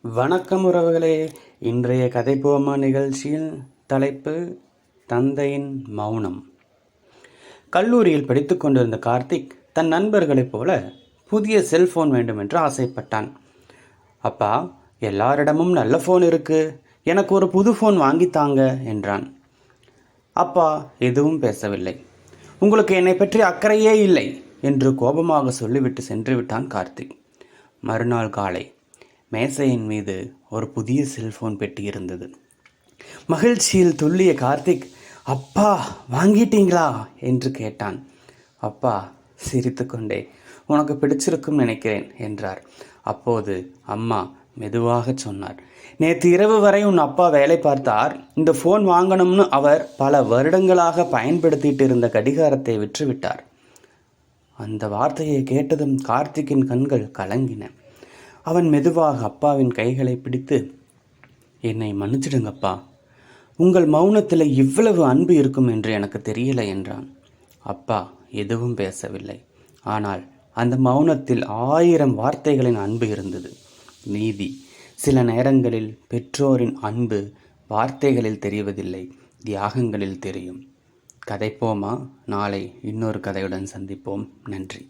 வணக்கம் உறவுகளே. இன்றைய கதை போமா நிகழ்ச்சியில் தலைப்பு தந்தையின் மௌனம். கல்லூரியில் படித்து கொண்டிருந்த கார்த்திக் தன் நண்பர்களைப் போல புதிய செல்போன் வேண்டும் என்று ஆசைப்பட்டான். அப்பா, எல்லாரிடமும் நல்ல ஃபோன் இருக்கு, எனக்கு ஒரு புது ஃபோன் வாங்கித்தாங்க என்றான். அப்பா எதுவும் பேசவில்லை. உங்களுக்கு என்னை பற்றி அக்கறையே இல்லை என்று கோபமாக சொல்லிவிட்டு சென்று விட்டான் கார்த்திக். மறுநாள் காலை மேசையின் மீது ஒரு புதிய செல்போன் பெட்டி இருந்தது. மகிழ்ச்சியில் துள்ளிய கார்த்திக், அப்பா வாங்கிட்டீங்களா என்று கேட்டான். அப்பா சிரித்து கொண்டே, உனக்கு பிடிச்சிருக்கும் நினைக்கிறேன் என்றார். அப்போது அம்மா மெதுவாக சொன்னார், நேற்று இரவு வரை உன் அப்பா வேலை பார்த்தார். இந்த ஃபோன் வாங்கணும்னு அவர் பல வருடங்களாக பயன்படுத்திட்டு இருந்த கடிகாரத்தை விற்றுவிட்டார். அந்த வார்த்தையை கேட்டதும் கார்த்திக்கின் கண்கள் கலங்கின. அவன் மெதுவாக அப்பாவின் கைகளை பிடித்து, என்னை மன்னிச்சிடுங்கப்பா, உங்கள் மௌனத்தில் இவ்வளவு அன்பு இருக்கும் என்று எனக்கு தெரியலை என்றான். அப்பா எதுவும் பேசவில்லை. ஆனால் அந்த மௌனத்தில் 1000 வார்த்தைகளின் அன்பு இருந்தது. நீதி, சில நேரங்களில் பெற்றோரின் அன்பு வார்த்தைகளில் தெரிவதில்லை, தியாகங்களில் தெரியும். கதைப்போமா? நாளை இன்னொரு கதையுடன் சந்திப்போம். நன்றி.